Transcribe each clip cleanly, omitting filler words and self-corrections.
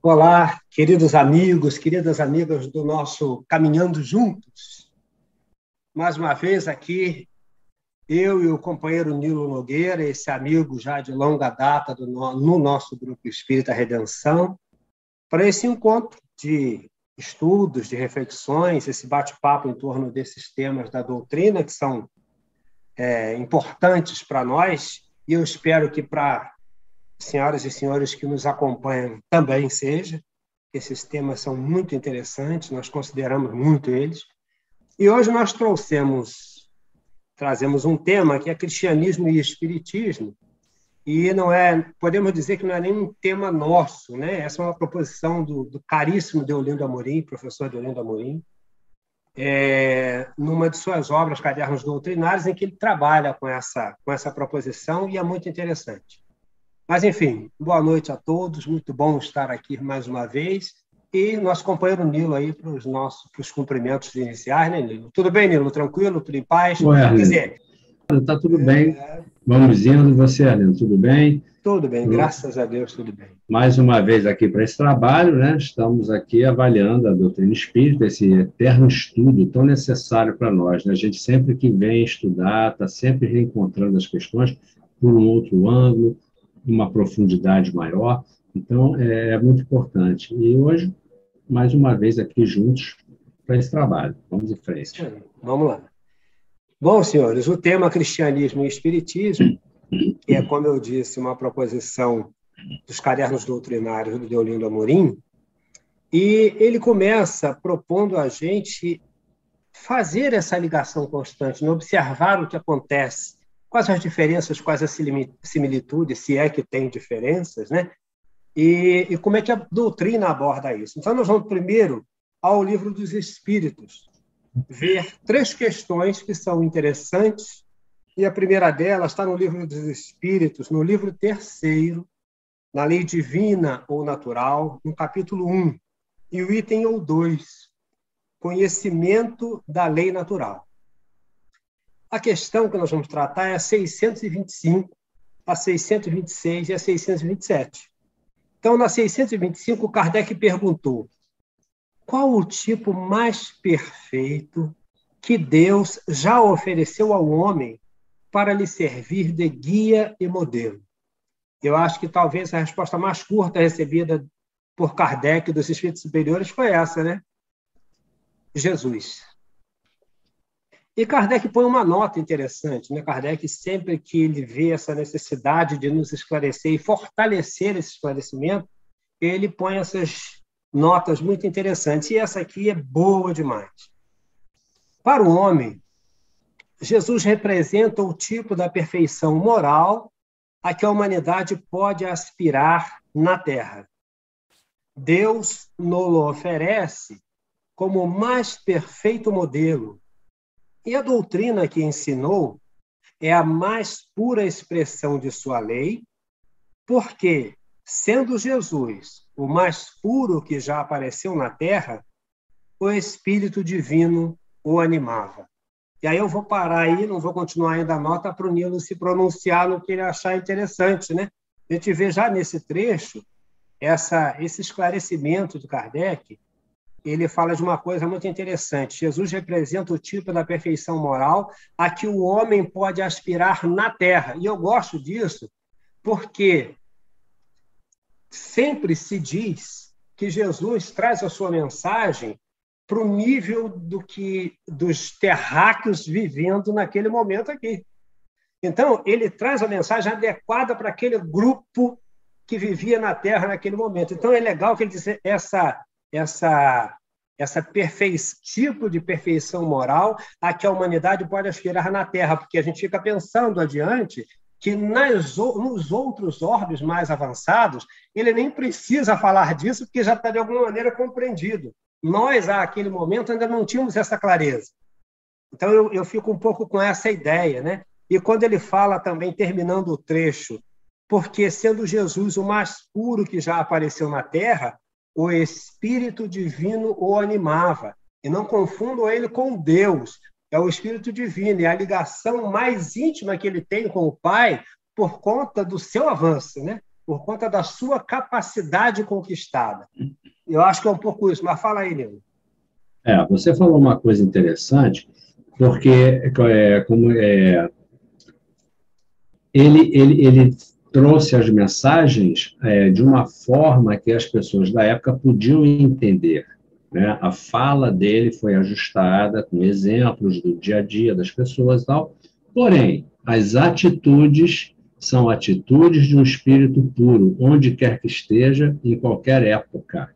Olá, queridos amigos, queridas amigas do nosso Caminhando Juntos. Mais uma vez aqui, eu e o companheiro Nilo Nogueira, esse amigo já de longa data no nosso Grupo Espírita Redenção, para esse encontro de estudos, de reflexões, esse bate-papo em torno desses temas da doutrina que são importantes para nós, e eu espero que para senhoras e senhores que nos acompanham também seja. Esses temas são muito interessantes, nós consideramos muito eles. E hoje nós trazemos um tema que é cristianismo e espiritismo, e podemos dizer que não é nem um tema nosso, né? Essa é uma proposição do caríssimo Deolindo Amorim, professor Deolindo Amorim, numa de suas obras, Cadernos Doutrinários, em que ele trabalha com essa proposição, e é muito interessante. Mas, enfim, boa noite a todos, muito bom estar aqui mais uma vez, e nosso companheiro Nilo aí para os cumprimentos iniciais, né, Nilo? Tudo bem, Nilo? Tranquilo? Tudo em paz? Quer dizer... Está tudo bem. Vamos indo. Você, Arlindo, tudo bem? Tudo bem, graças a Deus, tudo bem. Mais uma vez aqui para esse trabalho, né? Estamos aqui avaliando a doutrina espírita, esse eterno estudo tão necessário para nós, né? A gente sempre que vem estudar, está sempre reencontrando as questões por um outro ângulo, uma profundidade maior, então é muito importante. E hoje, mais uma vez aqui juntos para esse trabalho. Vamos em frente. Vamos lá. Bom, senhores, o tema cristianismo e espiritismo é, como eu disse, uma proposição dos Cadernos Doutrinários do Deolindo Amorim, e ele começa propondo a gente fazer essa ligação constante, né? Observar o que acontece, quais as diferenças, quais as similitudes, se é que tem diferenças, né? E como é que a doutrina aborda isso. Então, nós vamos primeiro ao Livro dos Espíritos, ver 3 questões que são interessantes, e a primeira delas está no Livro dos Espíritos, no livro 3º, na Lei Divina ou Natural, no capítulo 1, e o item 2, Conhecimento da Lei Natural. A questão que nós vamos tratar é a 625, a 626 e a 627. Então, na 625, Kardec perguntou: qual o tipo mais perfeito que Deus já ofereceu ao homem para lhe servir de guia e modelo? Eu acho que talvez a resposta mais curta recebida por Kardec dos espíritos superiores foi essa, né? Jesus. E Kardec põe uma nota interessante, né? Kardec, sempre que ele vê essa necessidade de nos esclarecer e fortalecer esse esclarecimento, ele põe essas notas muito interessantes, e essa aqui é boa demais. Para o homem, Jesus representa o tipo da perfeição moral a que a humanidade pode aspirar na Terra. Deus nos oferece como o mais perfeito modelo, e a doutrina que ensinou é a mais pura expressão de sua lei, porque, sendo Jesus o mais puro que já apareceu na Terra, o Espírito Divino o animava. E aí eu vou parar aí, não vou continuar ainda a nota para o Nilo se pronunciar no que ele achar interessante, né? A gente vê já nesse trecho esse esclarecimento de Kardec. Ele fala de uma coisa muito interessante. Jesus representa o tipo da perfeição moral a que o homem pode aspirar na Terra. E eu gosto disso porque sempre se diz que Jesus traz a sua mensagem para o nível dos terráqueos vivendo naquele momento aqui. Então, ele traz a mensagem adequada para aquele grupo que vivia na Terra naquele momento. Então, é legal que ele diz tipo de perfeição moral a que a humanidade pode aspirar na Terra, porque a gente fica pensando adiante que nos outros orbes mais avançados, ele nem precisa falar disso, porque já está, de alguma maneira, compreendido. Nós, àquele momento, ainda não tínhamos essa clareza. Então, eu fico um pouco com essa ideia, né? E quando ele fala também, terminando o trecho, porque, sendo Jesus o mais puro que já apareceu na Terra, o Espírito Divino o animava. E não confundam ele com Deus. É o Espírito Divino, é a ligação mais íntima que ele tem com o Pai por conta do seu avanço, né? por conta da sua capacidade conquistada. Eu acho que é um pouco isso, mas fala aí, Nilo. Você falou uma coisa interessante, porque ele trouxe as mensagens de uma forma que as pessoas da época podiam entender, né? A fala dele foi ajustada com exemplos do dia a dia das pessoas e tal, porém, as atitudes são atitudes de um espírito puro, onde quer que esteja, em qualquer época.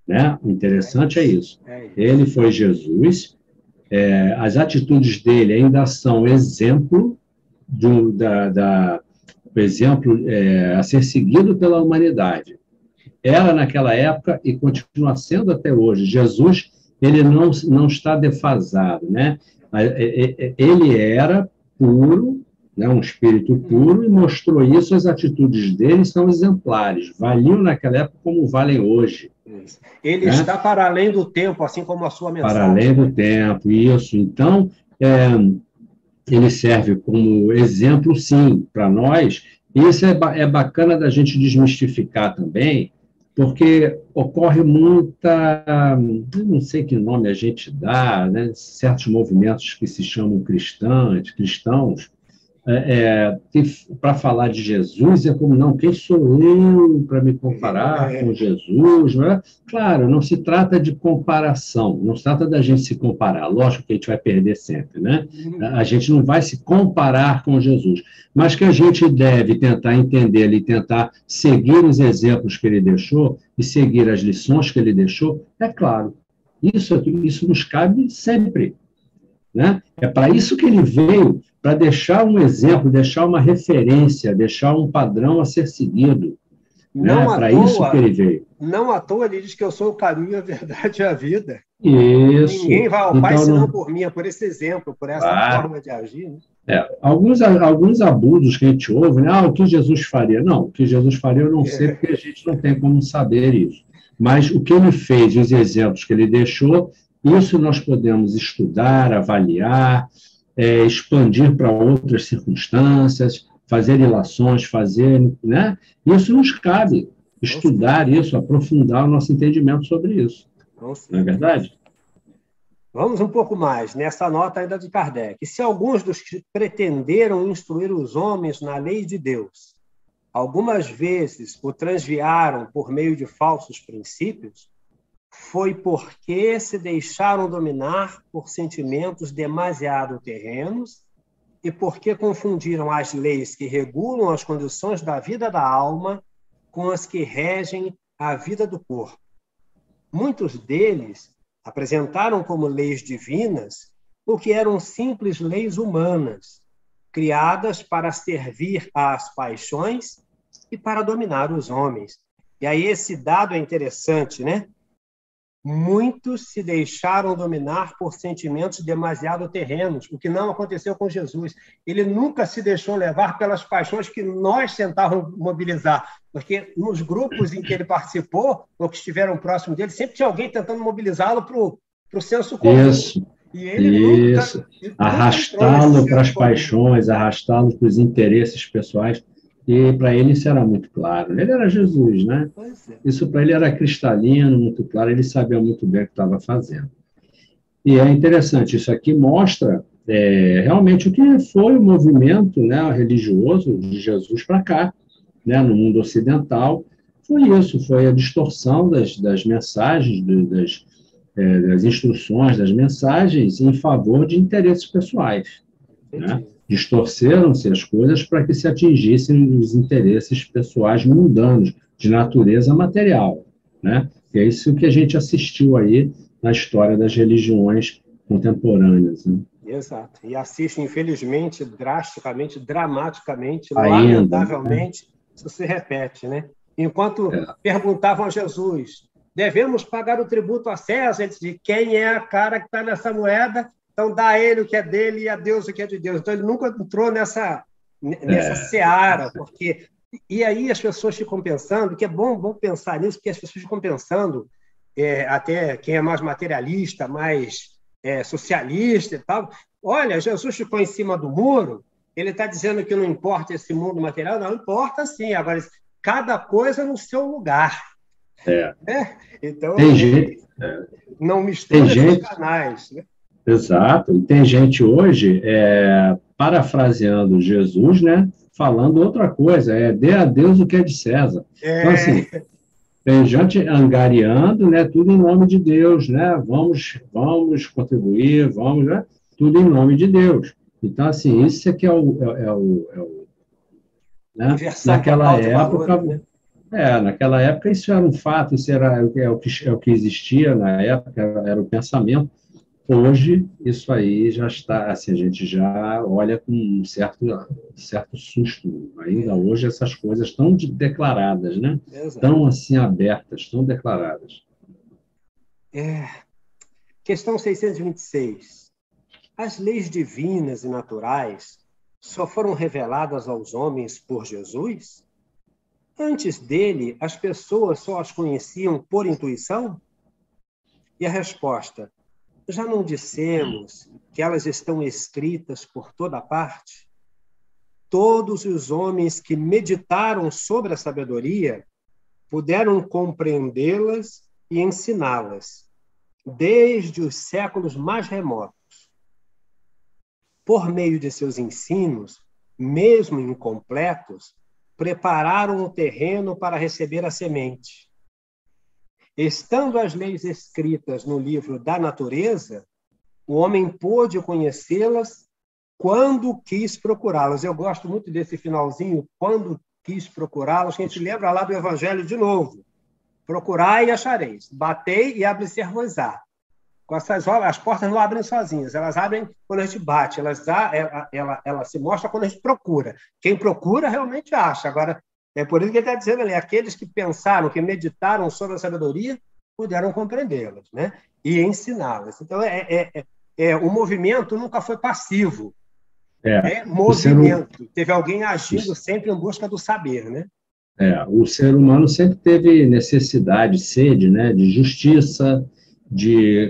Né? O interessante é isso. Ele foi Jesus, as atitudes dele ainda são exemplo exemplo a ser seguido pela humanidade. Era naquela época e continua sendo até hoje. Jesus, ele não está defasado, né? Ele era puro, né? Um espírito puro, e mostrou isso. As atitudes dele são exemplares, valiam naquela época como valem hoje. Ele está para além do tempo, assim como a sua mensagem. Para além do tempo, isso. Então, ele serve como exemplo, sim, para nós. Isso é bacana da gente desmistificar também, porque ocorre muita, não sei que nome a gente dá, né, certos movimentos que se chamam cristãos, para falar de Jesus é como, não, quem sou eu para me comparar com Jesus? Não é? Claro, não se trata de comparação, não se trata da gente se comparar, lógico que a gente vai perder sempre, né? A gente não vai se comparar com Jesus, mas que a gente deve tentar entender e tentar seguir os exemplos que ele deixou e seguir as lições que ele deixou, é claro, isso nos cabe sempre, né? É para isso que ele veio, para deixar um exemplo, deixar uma referência, deixar um padrão a ser seguido. Né? É para isso que ele veio. Não à toa ele diz que eu sou o caminho, a verdade e a vida. Isso. Ninguém vai ao Pai senão por mim, é por esse exemplo, por essa forma de agir. Né? Alguns abusos que a gente ouve, né? O que Jesus faria? Não, o que Jesus faria eu não sei, porque a gente não tem como saber isso. Mas o que ele fez, os exemplos que ele deixou, isso nós podemos estudar, avaliar, expandir para outras circunstâncias, fazer ilações, né? Isso nos cabe, estudar isso, aprofundar o nosso entendimento sobre isso. Não é verdade? Vamos um pouco mais, nessa nota ainda de Kardec. Se alguns dos que pretenderam instruir os homens na lei de Deus, algumas vezes o transviaram por meio de falsos princípios, foi porque se deixaram dominar por sentimentos demasiado terrenos e porque confundiram as leis que regulam as condições da vida da alma com as que regem a vida do corpo. Muitos deles apresentaram como leis divinas o que eram simples leis humanas, criadas para servir às paixões e para dominar os homens. E aí esse dado é interessante, né? Muitos se deixaram dominar por sentimentos demasiado terrenos, o que não aconteceu com Jesus. Ele nunca se deixou levar pelas paixões que nós tentávamos mobilizar, porque nos grupos em que ele participou, ou que estiveram próximo dele, sempre tinha alguém tentando mobilizá-lo para o senso comum. Isso, e ele isso. Arrastá-lo para as paixões, arrastá-lo para os interesses pessoais. E para ele isso era muito claro. Ele era Jesus, né? Isso para ele era cristalino, muito claro, ele sabia muito bem o que estava fazendo. E é interessante, isso aqui mostra realmente o que foi o movimento, né, religioso de Jesus para cá, né, no mundo ocidental. Foi isso, foi a distorção das mensagens, das instruções, das mensagens em favor de interesses pessoais, né? Distorceram-se as coisas para que se atingissem os interesses pessoais mundanos, de natureza material, né? E é isso que a gente assistiu aí na história das religiões contemporâneas. Né? Exato. E assiste, infelizmente, drasticamente, dramaticamente, ainda, lamentavelmente, né? Isso se repete, né? Enquanto perguntavam a Jesus, devemos pagar o tributo a César? Ele disse, quem é a cara que está nessa moeda? Então, dá a ele o que é dele e a Deus o que é de Deus. Então, ele nunca entrou nessa seara, porque... E aí as pessoas ficam pensando, que é bom pensar nisso, porque as pessoas ficam pensando, até quem é mais materialista, mais socialista e tal, olha, Jesus ficou em cima do muro, ele está dizendo que não importa esse mundo material? Não, importa sim. Agora, cada coisa no seu lugar. É. Então, Tem gente, não mistura esses gente, canais. Né? exato, e tem gente hoje, parafraseando Jesus, né, falando outra coisa, dê a Deus o que é de César. Então, assim, tem gente angariando, né, tudo em nome de Deus, né, vamos contribuir, vamos, né, tudo em nome de Deus. Então, assim, isso é que né, Inversão total de valores, né? naquela época isso era um fato, isso é o que existia na época, era o pensamento. Hoje, isso aí já está, assim, a gente já olha com um certo susto. Ainda hoje essas coisas estão declaradas, né? Exato. Tão assim abertas, tão declaradas. Questão 626. As leis divinas e naturais só foram reveladas aos homens por Jesus? Antes dele, as pessoas só as conheciam por intuição? E a resposta: já não dissemos que elas estão escritas por toda parte? Todos os homens que meditaram sobre a sabedoria puderam compreendê-las e ensiná-las, desde os séculos mais remotos. Por meio de seus ensinos, mesmo incompletos, prepararam o terreno para receber a semente. Estando as leis escritas no livro da natureza, o homem pôde conhecê-las quando quis procurá-las. Eu gosto muito desse finalzinho, quando quis procurá-las, que a gente lembra lá do Evangelho de novo. Procurai e achareis, batei e abre-se-vos-á. Com essas obras, as portas não abrem sozinhas, elas abrem quando a gente bate, ela se mostra quando a gente procura. Quem procura realmente acha. Agora, é por isso que ele está dizendo ali, aqueles que pensaram, que meditaram sobre a sabedoria, puderam compreendê-las, né? E ensiná-las. Então, o movimento nunca foi passivo. É movimento. Teve alguém agindo sempre em busca do saber, né? O ser humano sempre teve necessidade, sede, né, de justiça,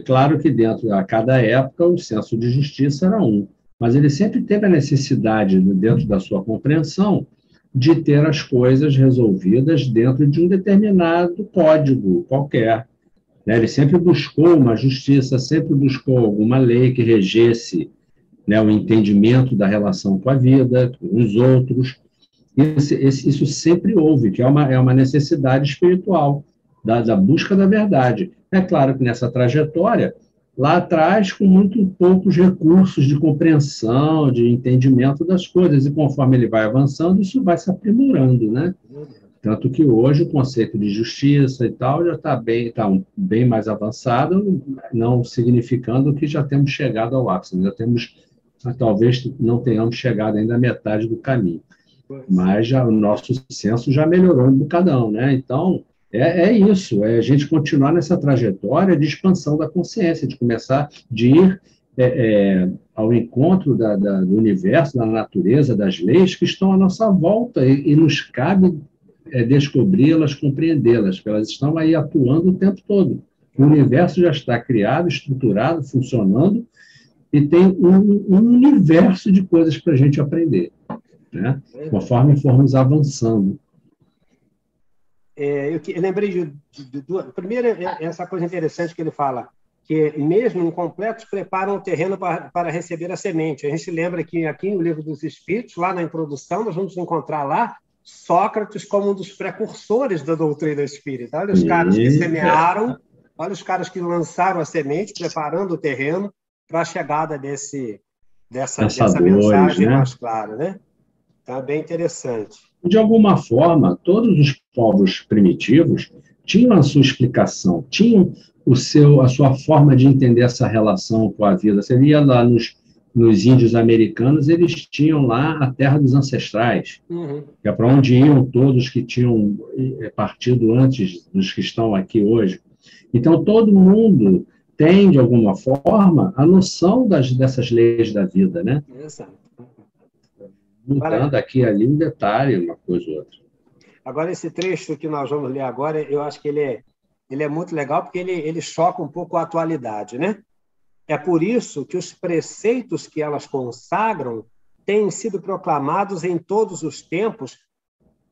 claro que a cada época o senso de justiça era mas ele sempre teve a necessidade, dentro da sua compreensão, de ter as coisas resolvidas dentro de um determinado código qualquer. Né? Ele sempre buscou uma justiça, sempre buscou alguma lei que regesse, né, o entendimento da relação com a vida, com os outros. Isso sempre houve, que é uma necessidade espiritual, da busca da verdade. É claro que nessa trajetória, lá atrás, com muito poucos recursos de compreensão, de entendimento das coisas, e conforme ele vai avançando, isso vai se aprimorando, né? Tanto que hoje o conceito de justiça e tal já está bem mais avançado, não significando que já temos chegado ao ápice, talvez não tenhamos chegado ainda à metade do caminho. Mas o nosso senso já melhorou um bocadão, né? Então, isso, a gente continuar nessa trajetória de expansão da consciência, de começar, de ir ao encontro do universo, da natureza, das leis que estão à nossa volta e nos cabe descobri-las, compreendê-las, porque elas estão aí atuando o tempo todo. O universo já está criado, estruturado, funcionando, e tem um universo de coisas para a gente aprender, né? Conforme formos avançando. Eu lembrei de duas. Primeiro, essa coisa interessante que ele fala, que mesmo incompletos preparam o terreno para receber a semente. A gente lembra que aqui no Livro dos Espíritos, lá na introdução, nós vamos encontrar lá Sócrates como um dos precursores da doutrina espírita. Olha os caras que semearam, olha os caras que lançaram a semente, preparando o terreno para a chegada dessa mensagem, né? Mais clara, né? Então, é bem interessante. De alguma forma, todos os povos primitivos tinham a sua explicação, tinham a sua forma de entender essa relação com a vida. Você via lá nos índios americanos, eles tinham lá a terra dos ancestrais, que é para onde iam todos que tinham partido antes dos que estão aqui hoje. Então, todo mundo tem, de alguma forma, a noção dessas leis da vida, né? Exato. Mudando aqui e ali um detalhe, uma coisa ou outra. Agora, esse trecho que nós vamos ler agora, eu acho que ele é muito legal, porque ele choca um pouco a atualidade, né? É por isso que os preceitos que elas consagram têm sido proclamados em todos os tempos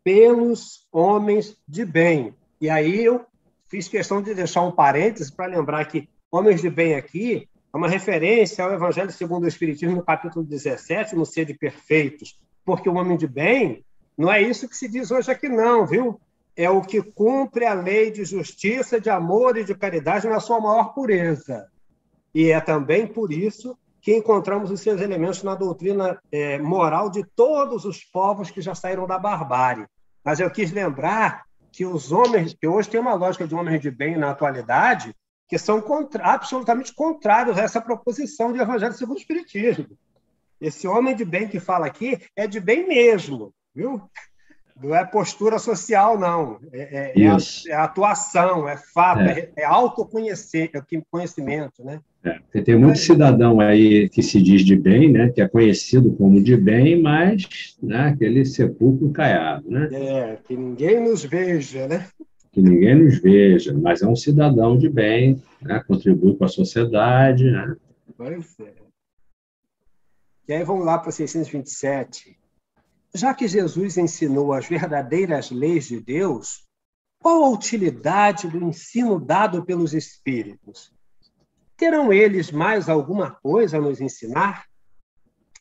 pelos homens de bem. E aí eu fiz questão de deixar um parêntese para lembrar que homens de bem aqui é uma referência ao Evangelho segundo o Espiritismo, no capítulo 17, no Sede Perfeitos, porque o homem de bem não é isso que se diz hoje aqui não, viu? É o que cumpre a lei de justiça, de amor e de caridade na sua maior pureza. E é também por isso que encontramos os seus elementos na doutrina moral de todos os povos que já saíram da barbárie. Mas eu quis lembrar que os homens, que hoje tem uma lógica de homens de bem na atualidade, que são absolutamente contrários a essa proposição de Evangelho segundo o Espiritismo. Esse homem de bem que fala aqui é de bem mesmo, viu? Não é postura social, não. É atuação, é fato, é autoconhecimento, né? Tem muito cidadão aí que se diz de bem, né? Que é conhecido como de bem, mas né, aquele sepulcro caiado, né? Que ninguém nos veja, né? Que ninguém nos veja, mas é um cidadão de bem, né? Contribui com a sociedade, né? Pois é. E aí vamos lá para 627. Já que Jesus ensinou as verdadeiras leis de Deus, qual a utilidade do ensino dado pelos Espíritos? Terão eles mais alguma coisa a nos ensinar?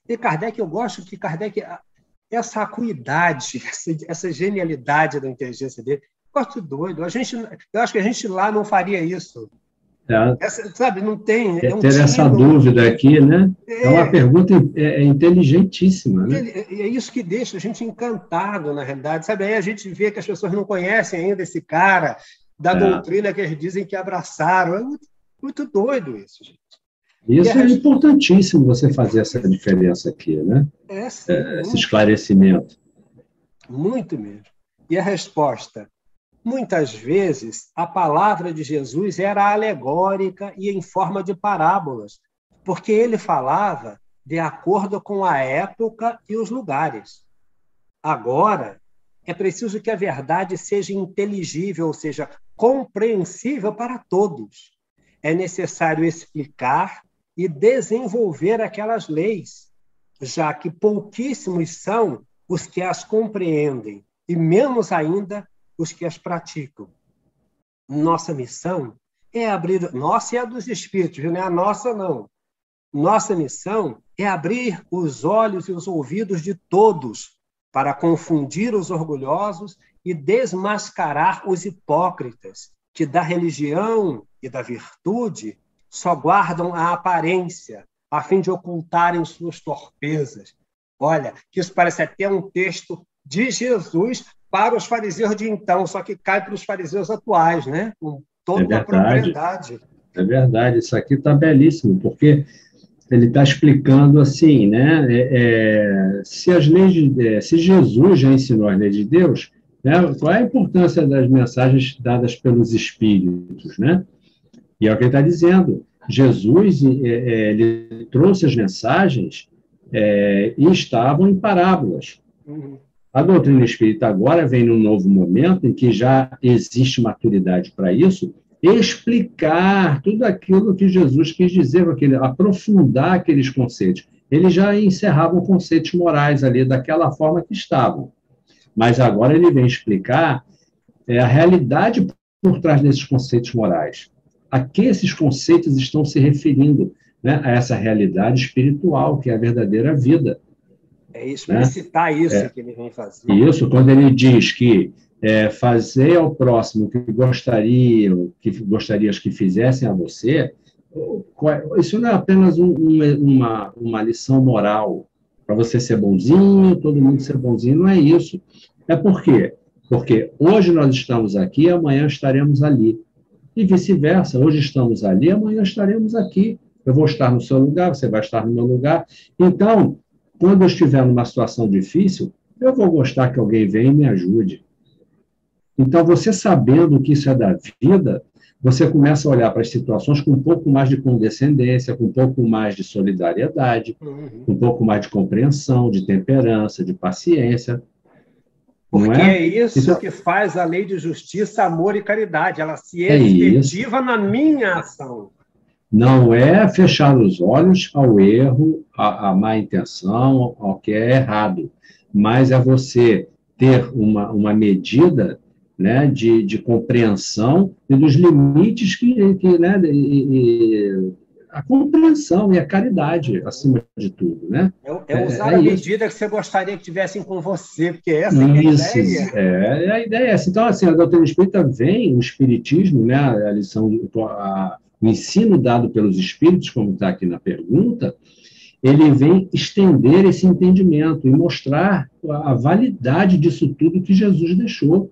E Kardec, eu gosto que Kardec, essa acuidade, essa genialidade da inteligência dele, eu gosto doido. Eu acho que a gente lá não faria isso. Sabe, não tem... ter essa dúvida aqui, né? É uma pergunta inteligentíssima, né? É isso que deixa a gente encantado, na realidade. Sabe, aí a gente vê que as pessoas não conhecem ainda esse cara da doutrina que eles dizem que abraçaram. É muito doido isso, gente. Isso é importantíssimo, você fazer essa diferença aqui, né? Sim, esse esclarecimento. Muito mesmo. E a resposta? Muitas vezes, a palavra de Jesus era alegórica e em forma de parábolas, porque ele falava de acordo com a época e os lugares. Agora, é preciso que a verdade seja inteligível, ou seja, compreensível para todos. É necessário explicar e desenvolver aquelas leis, já que pouquíssimos são os que as compreendem, e menos ainda os que as praticam. Nossa missão é abrir... Nossa é a dos espíritos, não é a nossa, não. Nossa missão é abrir os olhos e os ouvidos de todos para confundir os orgulhosos e desmascarar os hipócritas, que da religião e da virtude só guardam a aparência, a fim de ocultarem suas torpezas. Olha, que isso parece até um texto de Jesus para os fariseus de então, só que cai para os fariseus atuais, né? Com toda a propriedade. É verdade, isso aqui está belíssimo, porque ele está explicando assim, né? Se Jesus já ensinou as leis de Deus, né? Qual é a importância das mensagens dadas pelos Espíritos, né? E é o que ele está dizendo. Jesus ele trouxe as mensagens e estavam em parábolas. A doutrina espírita agora vem num novo momento em que já existe maturidade para isso, explicar tudo aquilo que Jesus quis dizer, aprofundar aqueles conceitos. Ele já encerrava conceitos morais ali daquela forma que estavam. Mas agora ele vem explicar a realidade por trás desses conceitos morais. A que esses conceitos estão se referindo, né? A essa realidade espiritual, que é a verdadeira vida. É explicitar, né? Isso que ele vem fazer. Isso, quando ele diz que fazer ao próximo o que gostarias que fizessem a você, isso não é apenas uma lição moral para você ser bonzinho, todo mundo ser bonzinho, não é isso. É por quê? Porque hoje nós estamos aqui, amanhã estaremos ali. E vice-versa, hoje estamos ali, amanhã estaremos aqui. Eu vou estar no seu lugar, você vai estar no meu lugar. Então, quando eu estiver numa situação difícil, eu vou gostar que alguém venha e me ajude. Então, você sabendo que isso é da vida, você começa a olhar para as situações com um pouco mais de condescendência, com um pouco mais de solidariedade, com um pouco mais de compreensão, de temperança, de paciência. Porque é isso que faz a lei de justiça, amor e caridade. Ela se efetiva na minha ação. Não é fechar os olhos ao erro, à má intenção, ao que é errado, mas é você ter uma medida, né, de compreensão e dos limites né, a compreensão e a caridade, acima de tudo, né? É usar a Isso. medida que você gostaria que tivessem com você, porque essa que é a Isso, ideia. a ideia é essa. Então, assim, a doutrina espírita vem, o espiritismo, né, a lição, o ensino dado pelos espíritos, como está aqui na pergunta, ele vem estender esse entendimento e mostrar a validade disso tudo que Jesus deixou.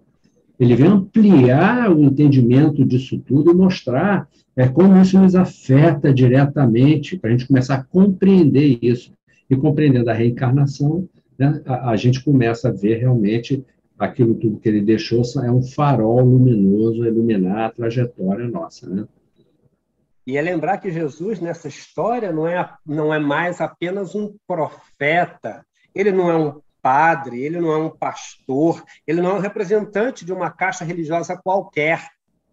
Ele vem ampliar o entendimento disso tudo e mostrar como isso nos afeta diretamente, para a gente começar a compreender isso. E compreendendo a reencarnação, né, a gente começa a ver realmente aquilo tudo que ele deixou é um farol luminoso a iluminar a trajetória nossa, né? E é lembrar que Jesus, nessa história, não é mais apenas um profeta, ele não é um padre, ele não é um pastor, ele não é um representante de uma casta religiosa qualquer.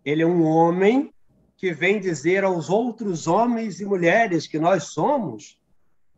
Ele é um homem que vem dizer aos outros homens e mulheres que nós somos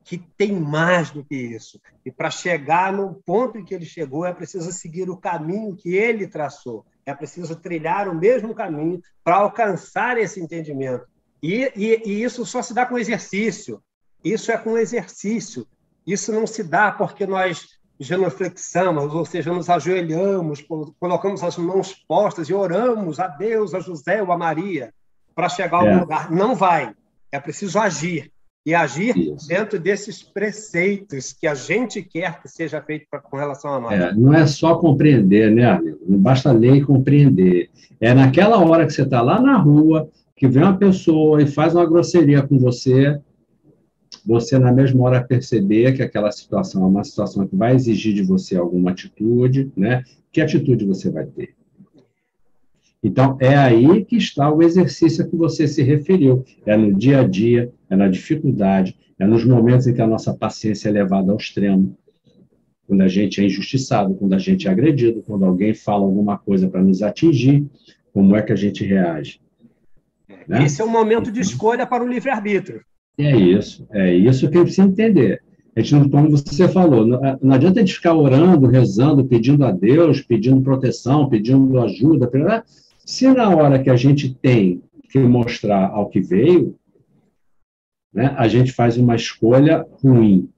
que tem mais do que isso. E para chegar no ponto em que ele chegou, é preciso seguir o caminho que ele traçou. É preciso trilhar o mesmo caminho para alcançar esse entendimento. E isso só se dá com exercício. Isso é com exercício. Isso não se dá porque nós genuflexamos, ou seja, nos ajoelhamos, colocamos as mãos postas e oramos a Deus, a José ou a Maria para chegar a algum lugar. Não vai. É preciso agir. E agir dentro desses preceitos que a gente quer que seja feito com relação a nós. Não é só compreender, né, amigo? Não basta ler e compreender. É naquela hora que você está lá na rua, que vem uma pessoa e faz uma grosseria com você, você na mesma hora perceber que aquela situação é uma situação que vai exigir de você alguma atitude, né? Que atitude você vai ter? Então, é aí que está o exercício a que você se referiu. É no dia a dia, é na dificuldade, é nos momentos em que a nossa paciência é levada ao extremo, quando a gente é injustiçado, quando a gente é agredido, quando alguém fala alguma coisa para nos atingir, como é que a gente reage? Né? Esse é um momento de escolha para o livre-arbítrio. É isso que a gente precisa entender. A gente não, como você falou, não adianta a gente ficar orando, rezando, pedindo a Deus, pedindo proteção, pedindo ajuda, se na hora que a gente tem que mostrar ao que veio, né, a gente faz uma escolha ruim.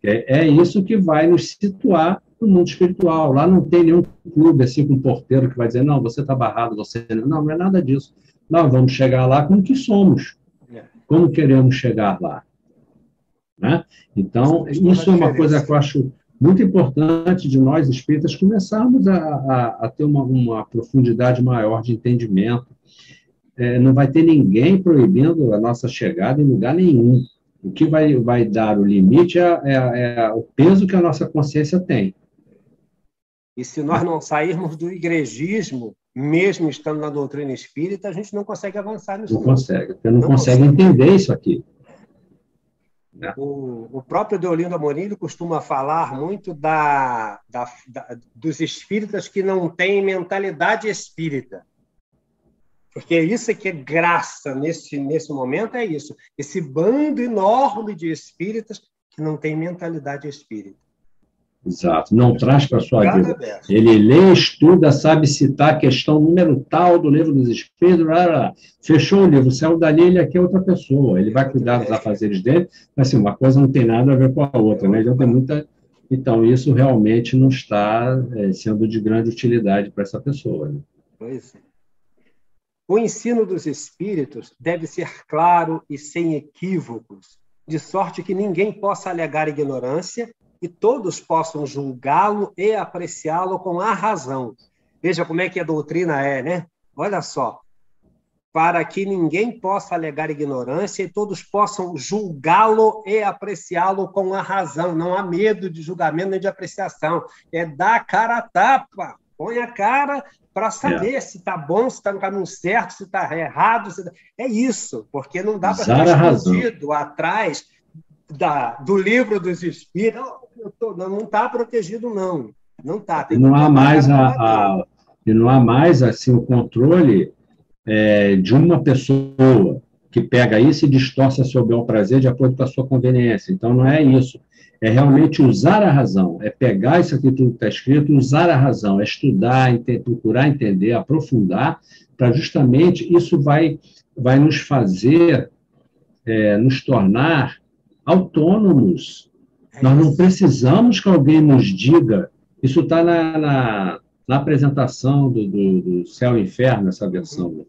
É isso que vai nos situar no mundo espiritual. Lá não tem nenhum clube assim com um porteiro que vai dizer, não, você está barrado, você não é nada disso. Nós vamos chegar lá como que somos, como queremos chegar lá. Né? Então, isso é uma coisa que eu acho muito importante de nós, espíritas, começarmos a ter uma profundidade maior de entendimento. Não vai ter ninguém proibindo a nossa chegada em lugar nenhum. O que vai dar o limite é o peso que a nossa consciência tem. E se nós não sairmos do igrejismo, mesmo estando na doutrina espírita, a gente não consegue avançar nisso. Não consegue, porque não consegue entender isso aqui. O próprio Deolindo Amorim costuma falar muito dos espíritas que não têm mentalidade espírita. Porque isso é que é graça nesse momento, é isso. Esse bando enorme de espíritas que não tem mentalidade espírita. Exato, não traz para a sua vida. Ele lê, estuda, sabe citar a questão número tal do livro dos espíritos, fechou o livro, saiu dali, ele aqui é outra pessoa, ele vai cuidar dos afazeres dele, mas assim, uma coisa não tem nada a ver com a outra, né? Então, isso realmente não está sendo de grande utilidade para essa pessoa. Né? Pois é. O ensino dos espíritos deve ser claro e sem equívocos, de sorte que ninguém possa alegar ignorância e todos possam julgá-lo e apreciá-lo com a razão. Veja como é que a doutrina é, né? Olha só. Para que ninguém possa alegar ignorância e todos possam julgá-lo e apreciá-lo com a razão. Não há medo de julgamento nem de apreciação. É dar a cara a tapa. Põe a cara para saber se está bom, se está no caminho certo, se está errado. É isso, porque não dá para ficar escondido atrás do livro dos espíritos. Não está protegido, não. Não está. E não há mais assim, o controle de uma pessoa que pega isso e distorce a seu bel prazer de acordo com a sua conveniência. Então, não é isso. É realmente usar a razão, é pegar isso aqui tudo que está escrito e usar a razão, é estudar, procurar entender, aprofundar, para justamente isso vai nos fazer, nos tornar autônomos. Nós não precisamos que alguém nos diga. Isso está na apresentação do Céu e Inferno, essa versão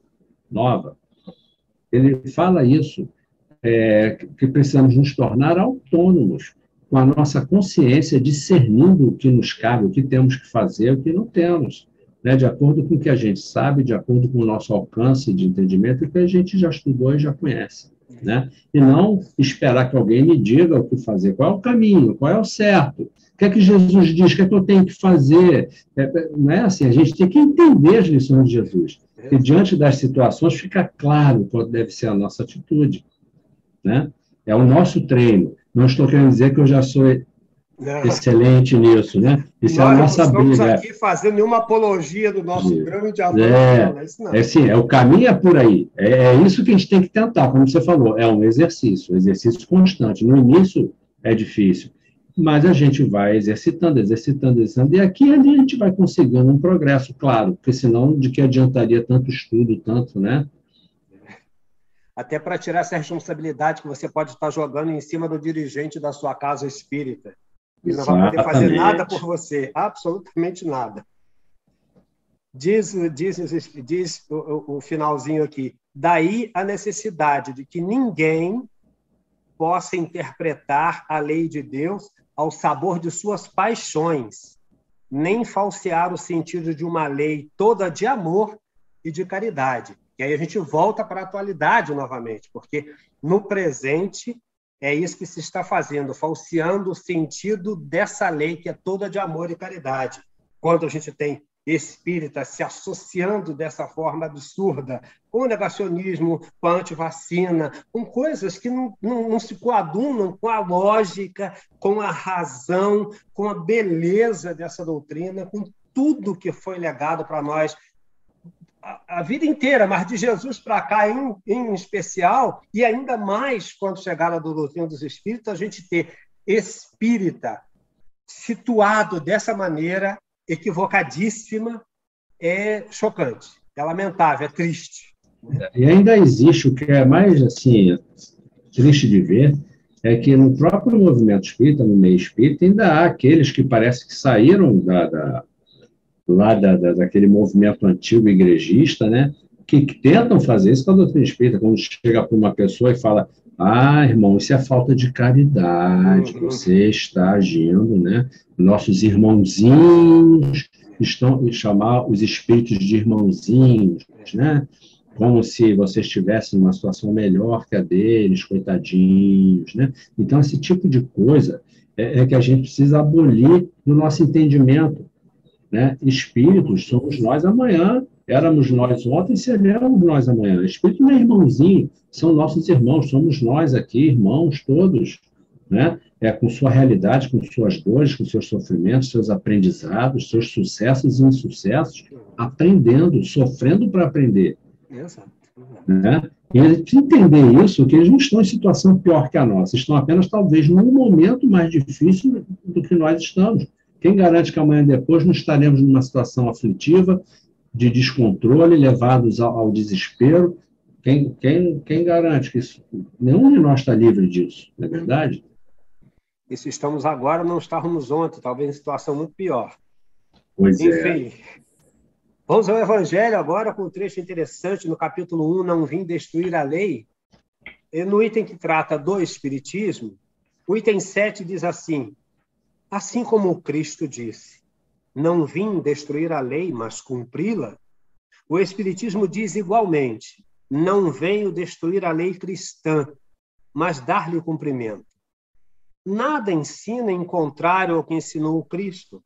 nova. Ele fala isso, que precisamos nos tornar autônomos, com a nossa consciência, discernindo o que nos cabe, o que temos que fazer, o que não temos, né? De acordo com o que a gente sabe, de acordo com o nosso alcance de entendimento, o que a gente já estudou e já conhece, né? E não esperar que alguém me diga o que fazer, qual é o caminho, qual é o certo, o que é que Jesus diz, o que é que eu tenho que fazer. Não é assim, a gente tem que entender as lições de Jesus. E diante das situações fica claro qual deve ser a nossa atitude, né? É o nosso treino. Não estou querendo dizer que eu já sou excelente nisso, né? Isso é a nossa briga. Nós não estamos aqui fazendo nenhuma apologia do nosso grande avanço, não é isso não. Sim, o caminho é por aí. É isso que a gente tem que tentar, como você falou, é um exercício constante. No início é difícil, mas a gente vai exercitando, e aqui e ali a gente vai conseguindo um progresso, claro, porque senão de que adiantaria tanto estudo, tanto, né? Até para tirar essa responsabilidade que você pode estar jogando em cima do dirigente da sua casa espírita. Ele não vai poder fazer nada por você, absolutamente nada. Diz o finalzinho aqui. Daí a necessidade de que ninguém possa interpretar a lei de Deus ao sabor de suas paixões, nem falsear o sentido de uma lei toda de amor e de caridade. E aí a gente volta para a atualidade novamente, porque no presente é isso que se está fazendo, falseando o sentido dessa lei que é toda de amor e caridade. Quando a gente tem espíritas se associando dessa forma absurda com o negacionismo, com a antivacina, com coisas que não se coadunam com a lógica, com a razão, com a beleza dessa doutrina, com tudo que foi legado para nós a vida inteira, mas de Jesus para cá em especial, e ainda mais quando chegar a doutrina dos espíritos, a gente ter espírita situado dessa maneira equivocadíssima é chocante, é lamentável, é triste. E ainda existe o que é mais assim triste de ver, é que no próprio movimento espírita, no meio espírita, ainda há aqueles que parece que saíram daquele movimento antigo igrejista, né, que tentam fazer isso com a doutrina espírita, quando chega para uma pessoa e fala: irmão, isso é falta de caridade, você está agindo, né? Nossos irmãozinhos estão chamar os espíritos de irmãozinhos, né? Como se você estivesse numa situação melhor que a deles, coitadinhos, né? Então, esse tipo de coisa é que a gente precisa abolir no nosso entendimento, né? Espíritos somos nós amanhã, éramos nós ontem, seremos nós amanhã. Espírito não é irmãozinho, são nossos irmãos, somos nós aqui, irmãos todos, né? Com sua realidade, com suas dores, com seus sofrimentos, seus aprendizados, seus sucessos e insucessos, aprendendo, sofrendo para aprender. Exato. Né? E eles precisam entender isso, que eles não estão em situação pior que a nossa, estão apenas, talvez, num momento mais difícil do que nós estamos. Quem garante que amanhã depois não estaremos numa situação aflitiva, de descontrole, levados ao desespero? Quem garante que isso? Nenhum de nós está livre disso, não é verdade? E se estamos agora, não estávamos ontem, talvez em situação muito pior. Pois Enfim, vamos ao Evangelho agora com um trecho interessante no capítulo 1, Não Vim Destruir a Lei. E no item que trata do Espiritismo, o item 7 diz assim: assim como o Cristo disse, não vim destruir a lei, mas cumpri-la, o Espiritismo diz igualmente, não venho destruir a lei cristã, mas dar-lhe o cumprimento. Nada ensina em contrário ao que ensinou o Cristo,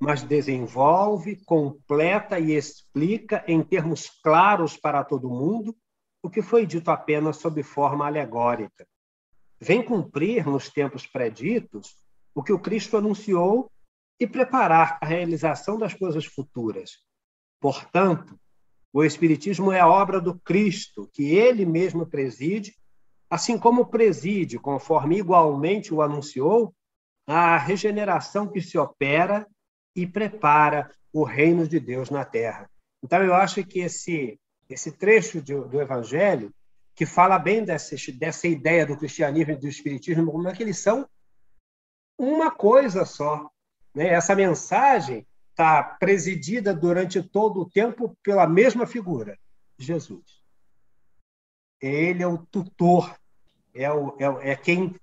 mas desenvolve, completa e explica em termos claros para todo mundo o que foi dito apenas sob forma alegórica. Vem cumprir nos tempos preditos o que o Cristo anunciou e preparar a realização das coisas futuras. Portanto, O Espiritismo é a obra do Cristo, que ele mesmo preside, assim como preside, conforme igualmente o anunciou, a regeneração que se opera e prepara o reino de Deus na Terra. Então, eu acho que esse trecho do Evangelho, que fala bem dessa ideia do cristianismo e do espiritismo, como é que eles são uma coisa só, né? Essa mensagem está presidida durante todo o tempo pela mesma figura, Jesus. Ele é o tutor, é quem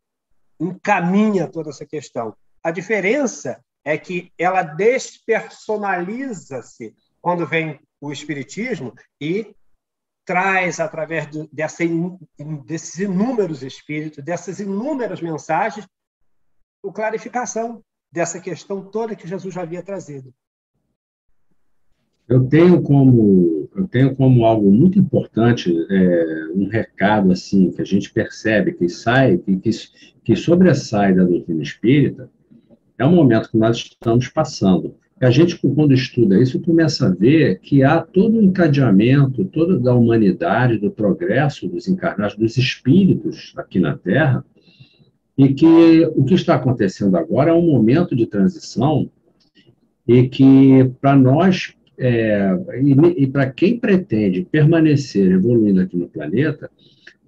encaminha toda essa questão. A diferença é que ela despersonaliza-se quando vem o Espiritismo e traz, através desses inúmeros espíritos, dessas inúmeras mensagens, a clarificação dessa questão toda que Jesus já havia trazido. Eu tenho como algo muito importante um recado assim que a gente percebe que sobressai da doutrina espírita, é um momento que nós estamos passando. A gente, quando estuda isso, começa a ver que há todo um encadeamento, todo da humanidade, do progresso dos encarnados, dos espíritos aqui na Terra, e que o que está acontecendo agora é um momento de transição e que, para nós, e para quem pretende permanecer evoluindo aqui no planeta,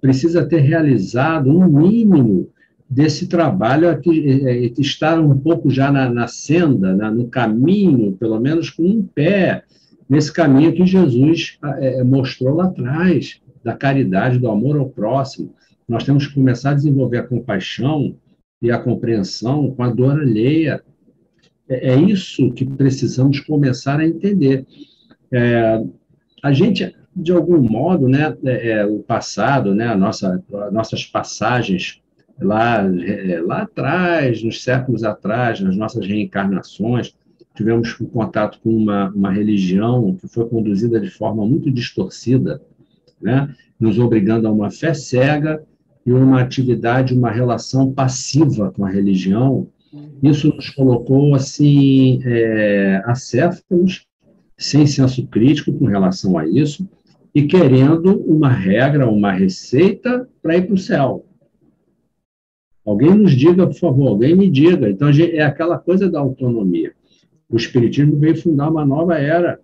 precisa ter realizado um mínimo desse trabalho, estar um pouco já na senda, no caminho, pelo menos com um pé, nesse caminho que Jesus mostrou lá atrás, da caridade, do amor ao próximo. Nós temos que começar a desenvolver a compaixão e a compreensão com a dor alheia. É isso que precisamos começar a entender. A gente, de algum modo, né, o passado, né, nossas passagens lá atrás, nos séculos atrás, nas nossas reencarnações, tivemos um contato com uma religião que foi conduzida de forma muito distorcida, né, nos obrigando a uma fé cega e uma atividade, uma relação passiva com a religião. Isso nos colocou assim, acéfalos, sem senso crítico com relação a isso, e querendo uma regra, uma receita para ir para o céu. Alguém nos diga, por favor, alguém me diga. Então, é aquela coisa da autonomia. O Espiritismo veio fundar uma nova era.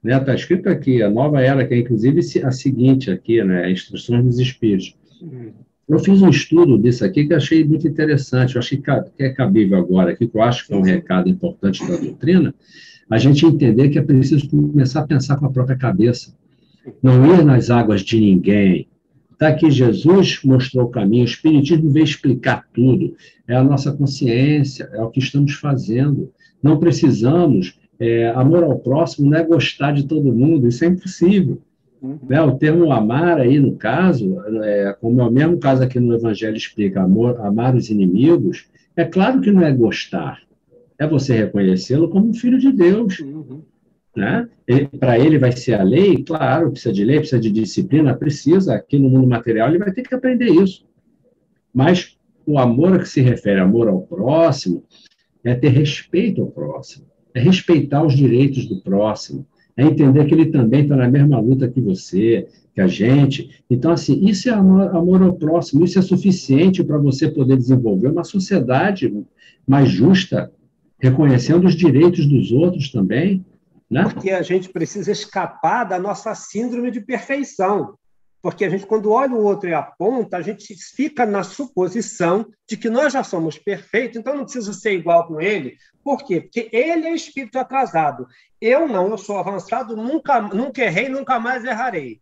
Está escrito aqui, a nova era, que é inclusive a seguinte aqui, né, Instruções dos Espíritos. Eu fiz um estudo disso aqui que achei muito interessante, eu achei que é cabível agora, aqui, que eu acho que é um recado importante da doutrina, a gente entender que é preciso começar a pensar com a própria cabeça, não ir nas águas de ninguém. Está aqui, Jesus mostrou o caminho, o Espiritismo veio explicar tudo, é a nossa consciência, é o que estamos fazendo. Não precisamos, amor ao próximo não é gostar de todo mundo, isso é impossível. Né? O termo amar aí, no caso, como é o mesmo caso aqui no Evangelho explica, amar os inimigos, é claro que não é gostar, é você reconhecê-lo como um filho de Deus. Né? Para ele vai ser a lei, claro, precisa de lei, precisa de disciplina, precisa, aqui no mundo material ele vai ter que aprender isso. Mas o amor a que se refere, amor ao próximo, é ter respeito ao próximo, é respeitar os direitos do próximo, é entender que ele também está na mesma luta que você, que a gente. Então, assim, isso é amor ao próximo, isso é suficiente para você poder desenvolver uma sociedade mais justa, reconhecendo os direitos dos outros também. Né? Porque a gente precisa escapar da nossa síndrome de perfeição. Porque a gente, quando olha o outro e aponta, a gente fica na suposição de que nós já somos perfeitos, então não preciso ser igual com ele. Por quê? Porque ele é espírito atrasado. Eu não, eu sou avançado, nunca errei, nunca mais errarei.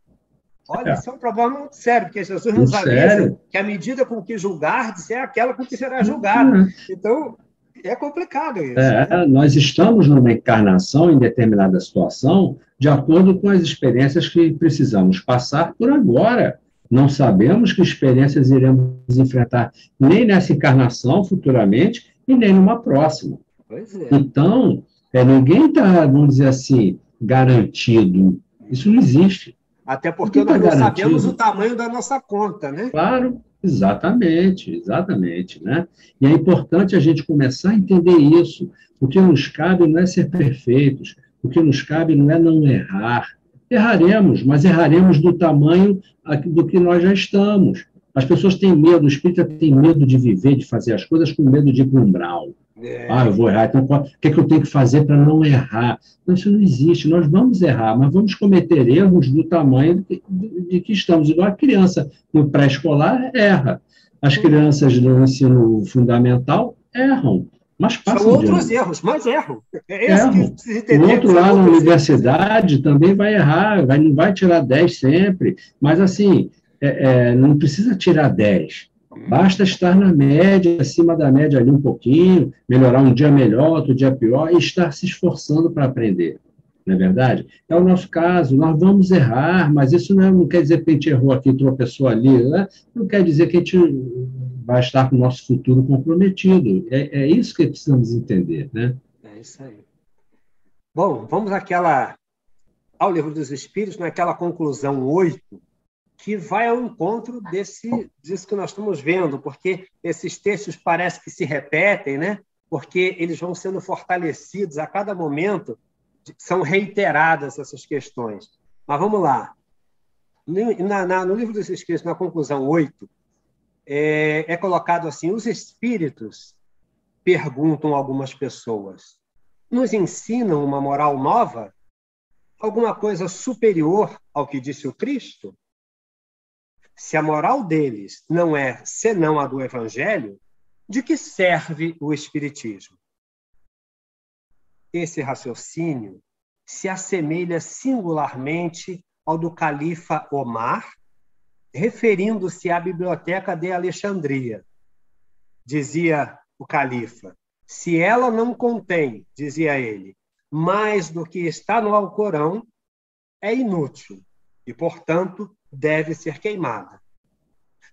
Olha, isso é um problema muito sério, porque Jesus nos avisa que a medida com que julgardes é aquela com que será julgado. Então, é complicado isso. Né? Nós estamos numa encarnação em determinada situação de acordo com as experiências que precisamos passar por agora. Não sabemos que experiências iremos enfrentar nem nessa encarnação futuramente e nem numa próxima. Pois é. Então, ninguém está, vamos dizer assim, garantido. Isso não existe. Até porque nós não sabemos o tamanho da nossa conta, né? Claro, exatamente, né? E é importante a gente começar a entender isso. O que nos cabe não é ser perfeitos, o que nos cabe não é não errar, Erraremos, mas erraremos do tamanho do que nós já estamos. As pessoas têm medo, o espírita tem medo de viver, de fazer as coisas com medo de ir para um umbral. Eu vou errar, então o que é que eu tenho que fazer para não errar? Não, isso não existe, nós vamos errar, mas vamos cometer erros do tamanho de que estamos. Igual a criança no pré-escolar erra, as crianças no ensino fundamental erram, mas passam. São outros erros, mas erram. Erram. O outro lá na universidade também vai errar, não vai tirar 10 sempre, mas assim, não precisa tirar 10. Basta estar na média, acima da média ali um pouquinho, melhorar um dia melhor, outro dia pior, e estar se esforçando para aprender. Não é verdade? É o nosso caso, nós vamos errar, mas isso não quer dizer que a gente errou aqui, tropeçou ali, né? Não quer dizer que a gente vai estar com o nosso futuro comprometido. É isso que precisamos entender, né? É isso aí. Bom, vamos ao Livro dos Espíritos, naquela conclusão 8, que vai ao encontro disso que nós estamos vendo, porque esses textos parecem que se repetem, né? Porque eles vão sendo fortalecidos a cada momento, são reiteradas essas questões. Mas vamos lá. No Livro dos Espíritos, na conclusão 8, é colocado assim: os espíritos, perguntam algumas pessoas, nos ensinam uma moral nova? Alguma coisa superior ao que disse o Cristo? Se a moral deles não é senão a do Evangelho, de que serve o Espiritismo? Esse raciocínio se assemelha singularmente ao do califa Omar, referindo-se à Biblioteca de Alexandria. Dizia o califa: se ela não contém, dizia ele, mais do que está no Alcorão, é inútil e, portanto, deve ser queimada.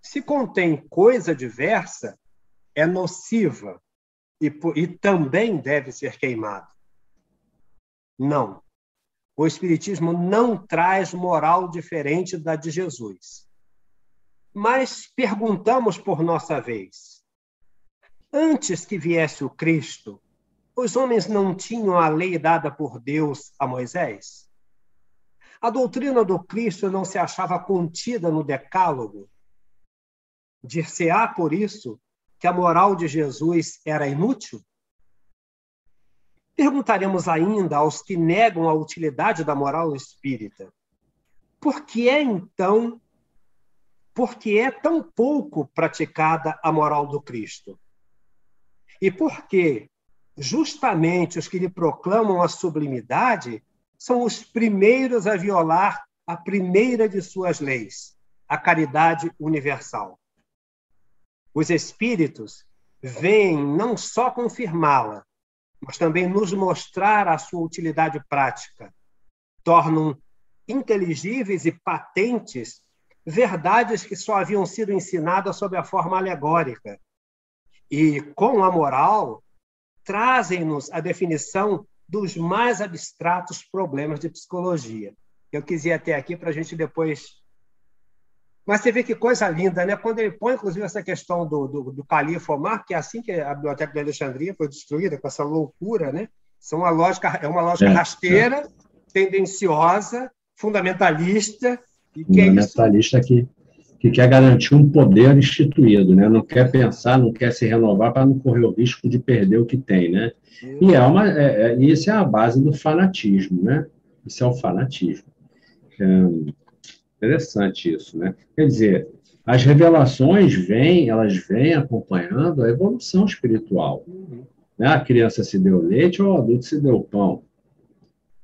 Se contém coisa diversa, é nociva e também deve ser queimada. Não. O Espiritismo não traz moral diferente da de Jesus. Mas perguntamos por nossa vez: antes que viesse o Cristo, os homens não tinham a lei dada por Deus a Moisés? A doutrina do Cristo não se achava contida no Decálogo? Dir-se-á, por isso, que a moral de Jesus era inútil? Perguntaremos ainda aos que negam a utilidade da moral espírita: por que é tão pouco praticada a moral do Cristo? E por que justamente os que lhe proclamam a sublimidade são os primeiros a violar a primeira de suas leis, a caridade universal? Os espíritos vêm não só confirmá-la, mas também nos mostrar a sua utilidade prática. Tornam inteligíveis e patentes verdades que só haviam sido ensinadas sob a forma alegórica. E, com a moral, trazem-nos a definição dos mais abstratos problemas de psicologia. Eu quis ir até aqui para a gente depois... Mas você vê que coisa linda, né? Quando ele põe, inclusive, essa questão do califa Omar, que é assim que a Biblioteca de Alexandria foi destruída, com essa loucura, né? É uma lógica rasteira, tendenciosa, fundamentalista. Fundamentalista que quer garantir um poder instituído, né? Não quer pensar, não quer se renovar para não correr o risco de perder o que tem, né? E isso é a base do fanatismo, né? Isso é o fanatismo. Interessante isso, né? Quer dizer, as revelações elas vêm acompanhando a evolução espiritual. Né? A criança se deu leite ou o adulto se deu pão?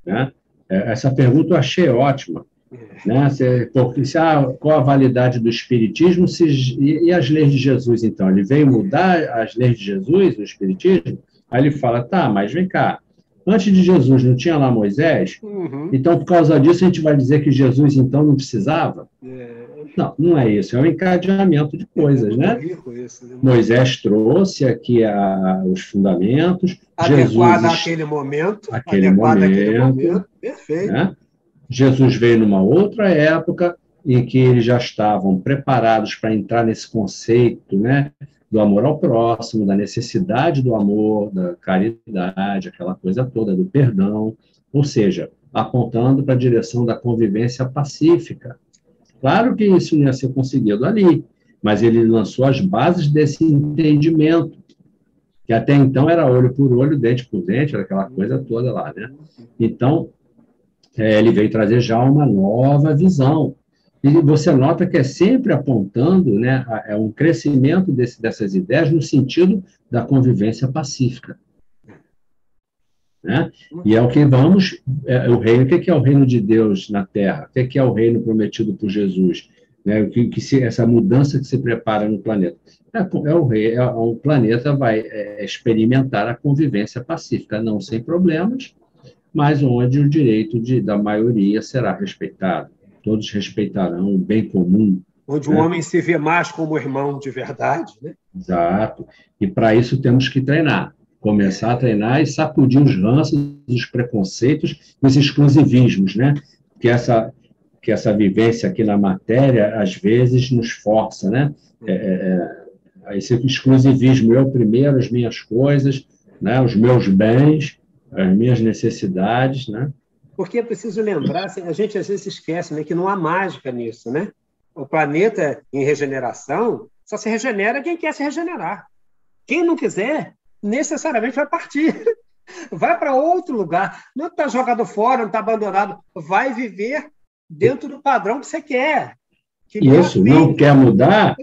Né? Essa pergunta eu achei ótima. Né? Qual a validade do Espiritismo e as leis de Jesus, então? Ele veio mudar as leis de Jesus, o Espiritismo? Aí ele fala, tá, mas vem cá, antes de Jesus não tinha lá Moisés? Então, por causa disso, a gente vai dizer que Jesus, então, não precisava? Não, não é isso, é um encadeamento de coisas, né? Moisés trouxe aqui os fundamentos. Adequado àquele momento. Perfeito. Né? Jesus veio numa outra época em que eles já estavam preparados para entrar nesse conceito, né, do amor ao próximo, da necessidade do amor, da caridade, aquela coisa toda, do perdão. Ou seja, apontando para a direção da convivência pacífica. Claro que isso não ia ser conseguido ali, mas ele lançou as bases desse entendimento, que até então era olho por olho, dente por dente, era aquela coisa toda lá, né? Então, ele veio trazer já uma nova visão. E você nota que é sempre apontando, né, um crescimento dessas ideias no sentido da convivência pacífica. Né? E é o que vamos, o reino, o que é o reino de Deus na Terra? O que é o reino prometido por Jesus? Né? Essa mudança que se prepara no planeta. O planeta vai experimentar a convivência pacífica, não sem problemas, mas onde o direito da maioria será respeitado. Todos respeitarão o bem comum. Onde, né, o homem se vê mais como irmão de verdade. Né? Exato. E para isso temos que treinar. Começar a treinar e sacudir os ranços, os preconceitos, os exclusivismos, né? Que essa vivência aqui na matéria, às vezes, nos força, né? Esse exclusivismo, eu primeiro, as minhas coisas, né? Os meus bens, as minhas necessidades, né? Porque é preciso lembrar, assim, a gente às vezes esquece, né, que não há mágica nisso, né? O planeta em regeneração só se regenera quem quer se regenerar. Quem não quiser, necessariamente vai partir. Vai para outro lugar. Não está jogado fora, não está abandonado. Vai viver dentro do padrão que você quer. Isso, não quer mudar,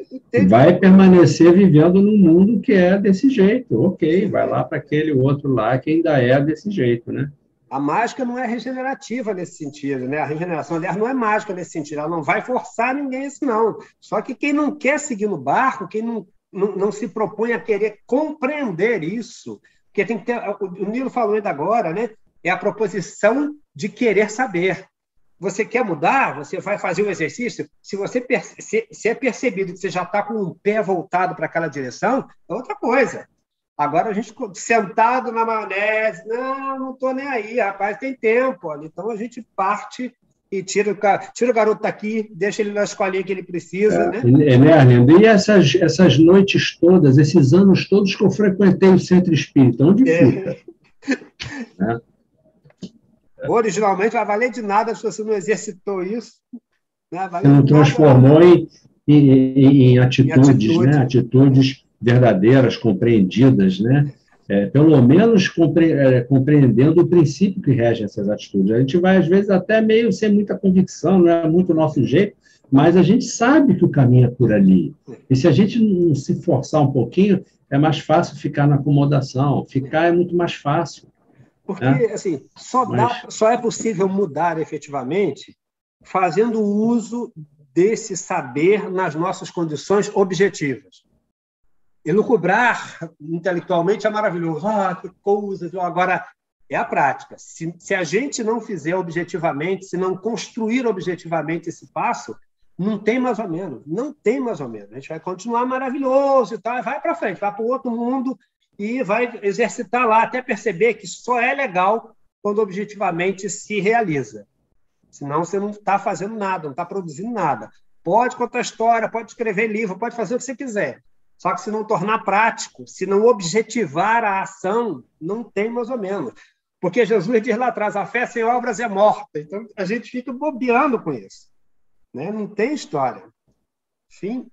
vai permanecer vivendo num mundo que é desse jeito. Ok, vai lá para aquele outro lá que ainda é desse jeito, né? A mágica não é regenerativa nesse sentido, né? A regeneração, aliás, não é mágica nesse sentido. Ela não vai forçar ninguém isso, não. Só que quem não quer seguir no barco, quem não se propõe a querer compreender isso, porque tem que ter, o Nilo falou ainda agora, né? É a proposição de querer saber. Você quer mudar? Você vai fazer o exercício? Se você se é percebido que você já está com um pé voltado para aquela direção, é outra coisa. Agora a gente sentado na maionese, não estou nem aí, rapaz, tem tempo. Olha. Então a gente parte e tira o garoto daqui, deixa ele na escolinha que ele precisa. Né, Arlindo? E essas noites todas, esses anos todos que eu frequentei o Centro Espírita, onde fica? Né? Originalmente vai valer de nada se você não exercitou isso. Né? Você não transformou em atitudes, né? Atitudes verdadeiras, compreendidas, né? Pelo menos compreendendo o princípio que rege essas atitudes. A gente vai, às vezes, até meio sem muita convicção, não é muito o nosso jeito, mas a gente sabe que o caminho é por ali. E se a gente não se forçar um pouquinho, é mais fácil ficar na acomodação. Ficar é muito mais fácil. Porque, assim, só é possível mudar efetivamente fazendo uso desse saber nas nossas condições objetivas. Elucubrar intelectualmente é maravilhoso. Que coisa! Agora, é a prática. Se a gente não fizer objetivamente, se não construir objetivamente esse passo, não tem mais ou menos. Não tem mais ou menos. A gente vai continuar maravilhoso e tal, vai para frente, vai para o outro mundo e vai exercitar lá até perceber que só é legal quando objetivamente se realiza. Senão você não está fazendo nada, não está produzindo nada. Pode contar história, pode escrever livro, pode fazer o que você quiser. Só que se não tornar prático, se não objetivar a ação, não tem mais ou menos. Porque Jesus diz lá atrás, a fé sem obras é morta. Então, a gente fica bobeando com isso. Né? Não tem história. Enfim,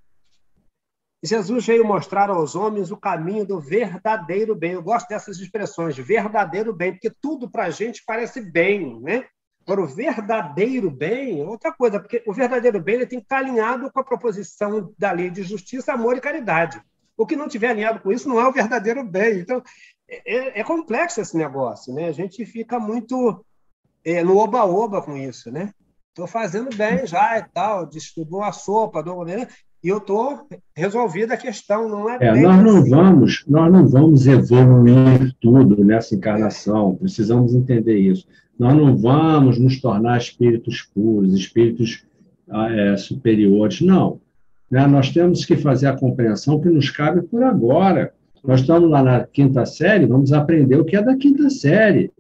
Jesus veio mostrar aos homens o caminho do verdadeiro bem. Eu gosto dessas expressões, verdadeiro bem, porque tudo para a gente parece bem, né? Agora, o verdadeiro bem é outra coisa, porque o verdadeiro bem ele tem que estar alinhado com a proposição da lei de justiça, amor e caridade. O que não estiver alinhado com isso não é o verdadeiro bem. Então, é complexo esse negócio, né? A gente fica muito no oba-oba com isso, né? Estou fazendo bem já e tal, dou a sopa, e eu estou resolvida a questão, não é bem nós não vamos evoluir tudo nessa encarnação, precisamos entender isso. Nós não vamos nos tornar espíritos puros, espíritos superiores, não. Né? Nós temos que fazer a compreensão que nos cabe por agora. Nós estamos lá na quinta série, vamos aprender o que é da quinta série.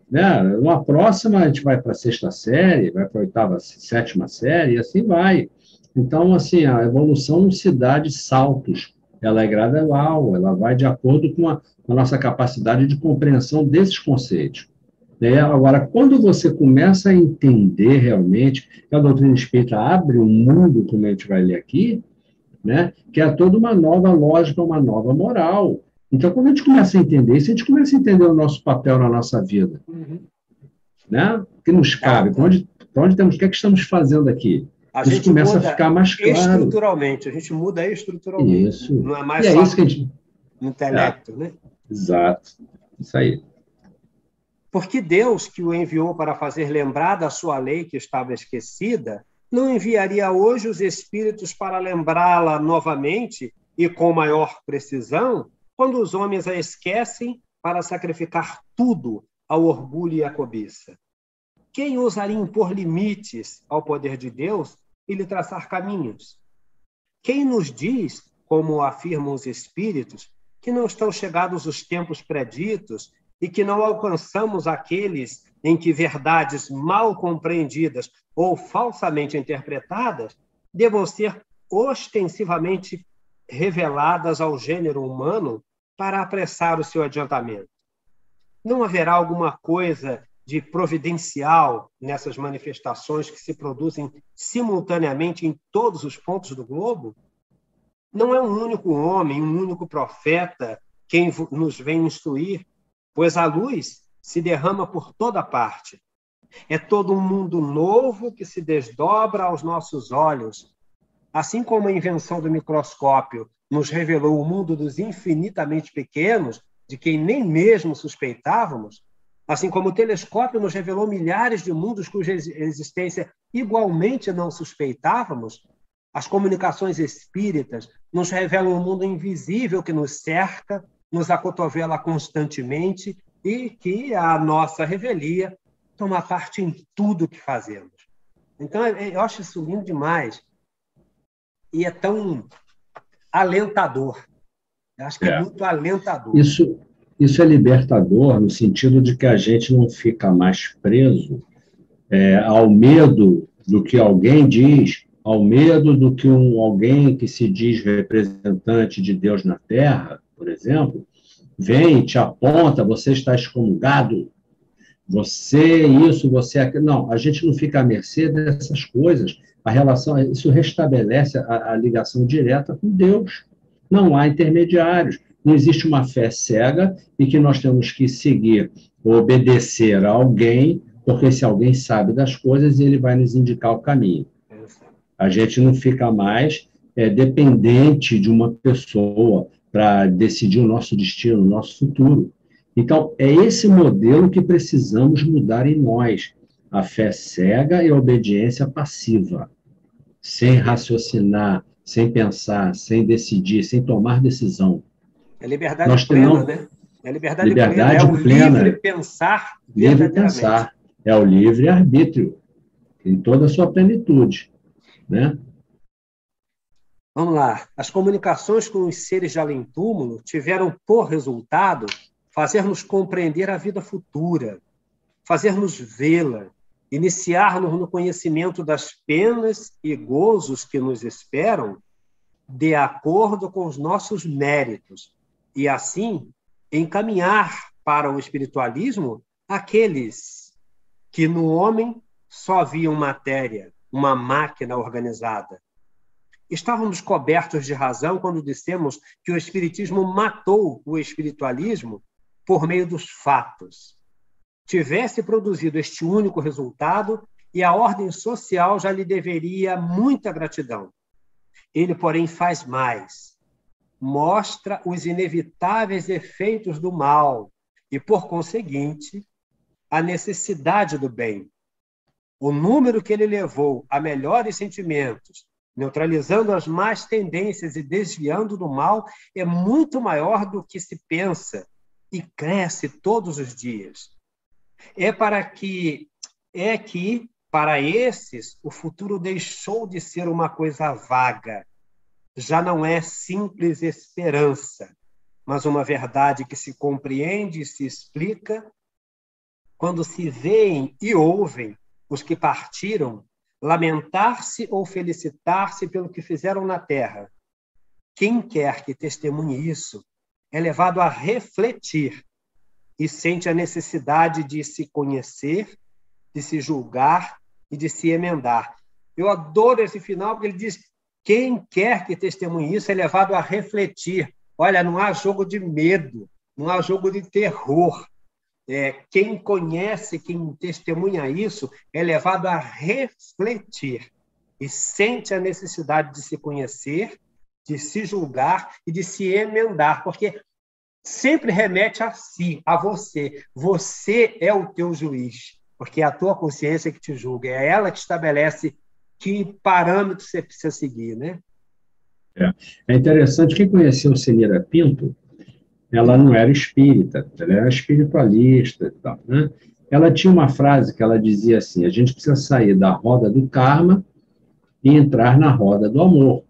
Né? Uma próxima, a gente vai para a sexta série, vai para a oitava, sétima série, e assim vai. Então, assim, a evolução não se dá de saltos, ela é gradual, ela vai de acordo com a nossa capacidade de compreensão desses conceitos. né? Agora, quando você começa a entender realmente que a doutrina espírita abre um mundo, como a gente vai ler aqui, né? Que é toda uma nova lógica, uma nova moral. Então, quando a gente começa a entender isso, a gente começa a entender o nosso papel na nossa vida, Uhum. né? O que nos cabe, para onde temos, o que é que estamos fazendo aqui? A Isso gente começa a muda ficar mais claro. estruturalmente, a gente muda estruturalmente. Isso. Não é E mais é só isso que a gente. no É, intelecto, né? exato. Isso aí. Porque Deus, que o enviou para fazer lembrar da sua lei que estava esquecida, não enviaria hoje os espíritos para lembrá-la novamente e com maior precisão, quando os homens a esquecem para sacrificar tudo ao orgulho e à cobiça. Quem ousaria impor limites ao poder de Deus e lhe traçar caminhos? Quem nos diz, como afirmam os espíritos, que não estão chegados os tempos preditos e que não alcançamos aqueles em que verdades mal compreendidas ou falsamente interpretadas devam ser ostensivamente reveladas ao gênero humano para apressar o seu adiantamento? Não haverá alguma coisa de providencial nessas manifestações que se produzem simultaneamente em todos os pontos do globo? Não é um único homem, um único profeta quem nos vem instruir, pois a luz se derrama por toda parte. É todo um mundo novo que se desdobra aos nossos olhos. Assim como a invenção do microscópio nos revelou o mundo dos infinitamente pequenos, de quem nem mesmo suspeitávamos, assim como o telescópio nos revelou milhares de mundos cuja existência igualmente não suspeitávamos, as comunicações espíritas nos revelam um mundo invisível que nos cerca, nos acotovela constantemente e que, à nossa revelia, toma parte em tudo que fazemos. Então, eu acho isso lindo demais e é tão alentador. Eu acho que é É. muito alentador. Isso é libertador no sentido de que a gente não fica mais preso ao medo do que alguém diz, ao medo do que alguém que se diz representante de Deus na Terra, por exemplo, vem e te aponta, você está excomungado, você isso, você aquilo. Não, a gente não fica à mercê dessas coisas. A relação, isso restabelece a ligação direta com Deus. Não há intermediários. Não existe uma fé cega e que nós temos que seguir, obedecer a alguém, porque esse alguém sabe das coisas e ele vai nos indicar o caminho. A gente não fica mais dependente de uma pessoa para decidir o nosso destino, o nosso futuro. Então, é esse modelo que precisamos mudar em nós. A fé cega e a obediência passiva. Sem raciocinar, sem pensar, sem decidir, sem tomar decisão. É liberdade Nós plena, temos né? É liberdade plena, é liberdade o livre plena, pensar livre verdadeiramente. pensar. É o livre-arbítrio, em toda a sua plenitude. Né? Vamos lá. As comunicações com os seres de além-túmulo tiveram por resultado fazer-nos compreender a vida futura, fazer-nos vê-la, iniciar-nos no conhecimento das penas e gozos que nos esperam de acordo com os nossos méritos, e assim encaminhar para o espiritualismo aqueles que no homem só viam matéria, uma máquina organizada. Estávamos cobertos de razão quando dissemos que o espiritismo matou o espiritualismo por meio dos fatos. Tivesse produzido este único resultado, e a ordem social já lhe deveria muita gratidão. Ele, porém, faz mais. Mostra os inevitáveis efeitos do mal e, por conseguinte, a necessidade do bem. O número que ele levou a melhores sentimentos, neutralizando as más tendências e desviando do mal, é muito maior do que se pensa e cresce todos os dias. Para esses, o futuro deixou de ser uma coisa vaga. Já não é simples esperança, mas uma verdade que se compreende e se explica quando se veem e ouvem os que partiram lamentar-se ou felicitar-se pelo que fizeram na terra. Quem quer que testemunhe isso é levado a refletir e sente a necessidade de se conhecer, de se julgar e de se emendar. Eu adoro esse final, porque ele diz: quem quer que testemunhe isso é levado a refletir. Olha, não há jogo de medo, não há jogo de terror. Quem conhece, quem testemunha isso, é levado a refletir e sente a necessidade de se conhecer, de se julgar e de se emendar, porque sempre remete a si, a você. Você é o teu juiz, porque é a tua consciência que te julga, é ela que estabelece que parâmetros você precisa seguir, né? É interessante, quem conheceu Senira Pinto, ela não era espírita, ela era espiritualista e tal, né? Ela tinha uma frase que ela dizia assim: a gente precisa sair da roda do karma e entrar na roda do amor.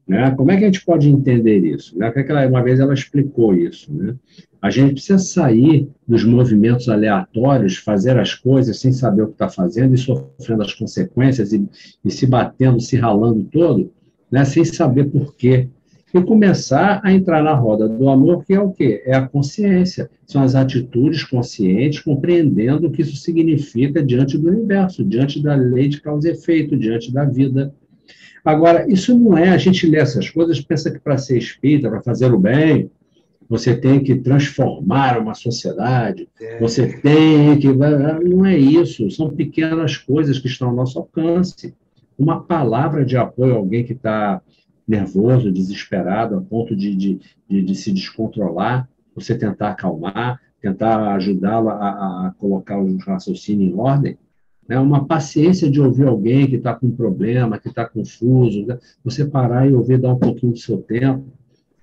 Né? Como é que a gente pode entender isso? Né? Uma vez ela explicou isso. Né? A gente precisa sair dos movimentos aleatórios, fazer as coisas sem saber o que está fazendo e sofrendo as consequências e se batendo, se ralando todo, né? Sem saber por quê. E começar a entrar na roda do amor, que é o quê? É a consciência. São as atitudes conscientes, compreendendo o que isso significa diante do universo, diante da lei de causa e efeito, diante da vida. Agora, isso não é, a gente lê essas coisas, pensa que para ser espírita, para fazer o bem, você tem que transformar uma sociedade, você tem que... Não é isso, são pequenas coisas que estão ao nosso alcance. Uma palavra de apoio a alguém que está nervoso, desesperado, a ponto de se descontrolar, você tentar acalmar, tentar ajudá-lo a colocar o raciocínio em ordem, né? Uma paciência de ouvir alguém que está com um problema, que está confuso, né? Você parar e ouvir, dar um pouquinho do seu tempo.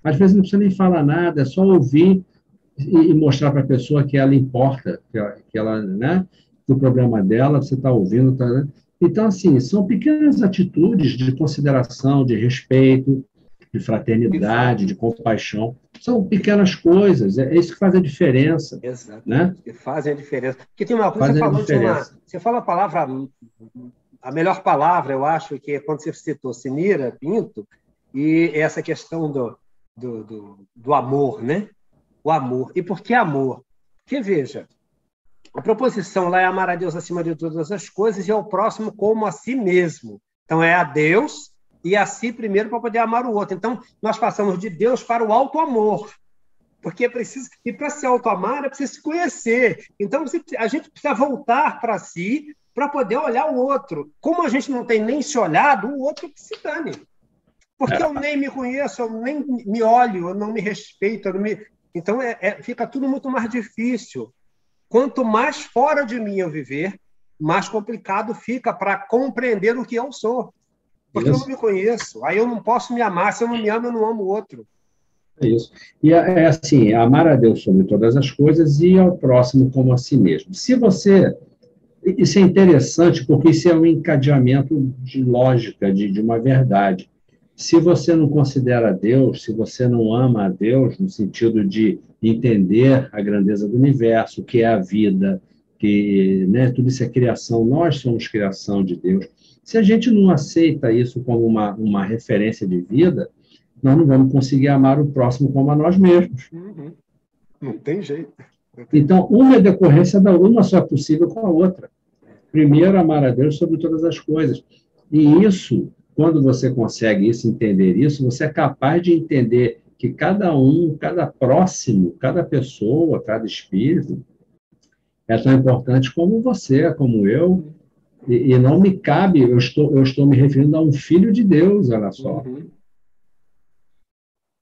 Às vezes não precisa nem falar nada, é só ouvir e mostrar para a pessoa que ela importa, que ela, né? Do problema dela, você está ouvindo, tá, né? Então, assim, são pequenas atitudes de consideração, de respeito, de fraternidade, de compaixão. São pequenas coisas, é isso que faz a diferença. Exatamente, né? que fazem a diferença. Porque tem uma coisa, você fala a palavra, a melhor palavra, eu acho, que é quando você citou Senira Pinto, e essa questão do amor, né? O amor. E por que amor? Porque, veja, a proposição lá é amar a Deus acima de todas as coisas e ao próximo como a si mesmo. Então, é a Deus e a si primeiro para poder amar o outro. Então, nós passamos de Deus para o auto-amor. Porque é preciso... E para se auto-amar, é preciso se conhecer. Então, a gente precisa voltar para si para poder olhar o outro. Como a gente não tem nem se olhado, o outro que se dane. Porque eu nem me conheço, eu nem me olho, eu não me respeito. Então, fica tudo muito mais difícil. Quanto mais fora de mim eu viver, mais complicado fica para compreender o que eu sou. Porque eu não me conheço. Aí eu não posso me amar. Se eu não me amo, eu não amo o outro. É isso. E é assim, amar a Deus sobre todas as coisas e ao próximo como a si mesmo. Se você... Isso é interessante porque isso é um encadeamento de lógica, de uma verdade. Se você não considera Deus, se você não ama a Deus, no sentido de entender a grandeza do universo, o que é a vida, que, né, tudo isso é criação, nós somos criação de Deus. Se a gente não aceita isso como uma referência de vida, nós não vamos conseguir amar o próximo como a nós mesmos. Não tem jeito. Então, uma é decorrência da uma só é possível com a outra. Primeiro, amar a Deus sobre todas as coisas. E isso, quando você consegue entender isso, você é capaz de entender que cada próximo, cada pessoa, cada espírito é tão importante como você, como eu, e não me cabe, eu estou me referindo a um filho de Deus, olha só.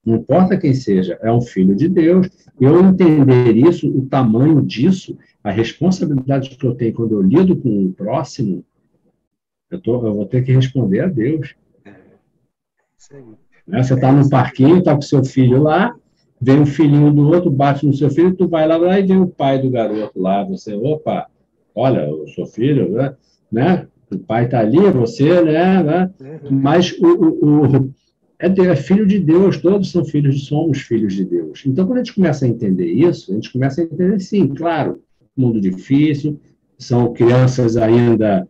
Não importa quem seja, é um filho de Deus. Eu entender isso, o tamanho disso, a responsabilidade que eu tenho quando eu lido com o próximo, eu vou ter que responder a Deus. Você está no parquinho, está com seu filho lá, vem um filhinho do outro, bate no seu filho, tu vai lá e vem o pai do garoto lá. Você, opa, olha, eu sou filho, né? O pai está ali, você, né? Mas é filho de Deus, todos somos filhos de Deus. Então, quando a gente começa a entender isso, a gente começa a entender, sim, claro, mundo difícil, são crianças ainda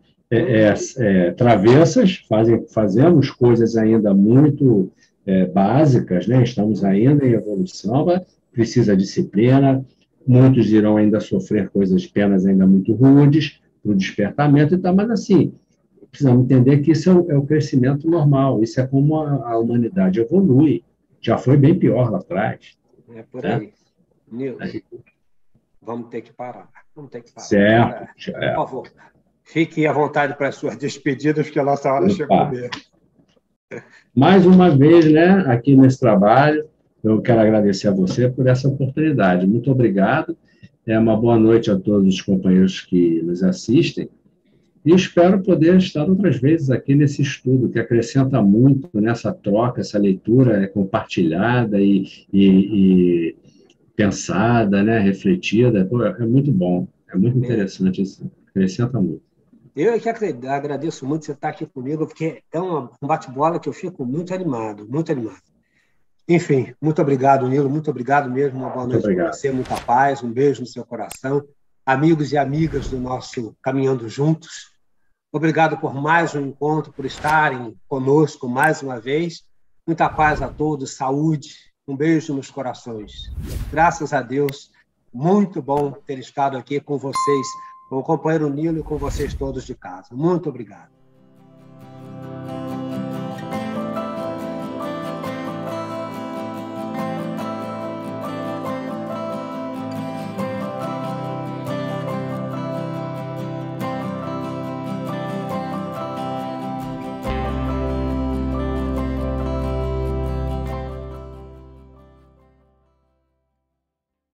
travessas, fazemos coisas ainda muito básicas, né? Estamos ainda em evolução, precisa disciplina, muitos irão ainda sofrer penas ainda muito rudes para o despertamento e tal, mas assim, precisamos entender que isso é o crescimento normal, isso é como a humanidade evolui, já foi bem pior lá atrás. É por aí. Nilson, vamos ter que parar. Certo. Por favor, fique à vontade para as suas despedidas, porque a nossa hora chegou mesmo. Mais uma vez, né, aqui nesse trabalho, eu quero agradecer a você por essa oportunidade. Muito obrigado. Uma boa noite a todos os companheiros que nos assistem. E espero poder estar outras vezes aqui nesse estudo, que acrescenta muito nessa troca, essa leitura compartilhada e pensada, né, refletida. Pô, é muito bom, é muito interessante isso, acrescenta muito. Eu é que agradeço muito você estar aqui comigo, porque é um bate-bola que eu fico muito animado, muito animado. Enfim, muito obrigado, Nilo, muito obrigado mesmo, uma boa noite para você, muita paz, um beijo no seu coração. Amigos e amigas do nosso Caminhando Juntos, obrigado por mais um encontro, por estarem conosco mais uma vez. Muita paz a todos, saúde, um beijo nos corações. Graças a Deus, muito bom ter estado aqui com vocês, com o companheiro Nilo e com vocês todos de casa. Muito obrigado.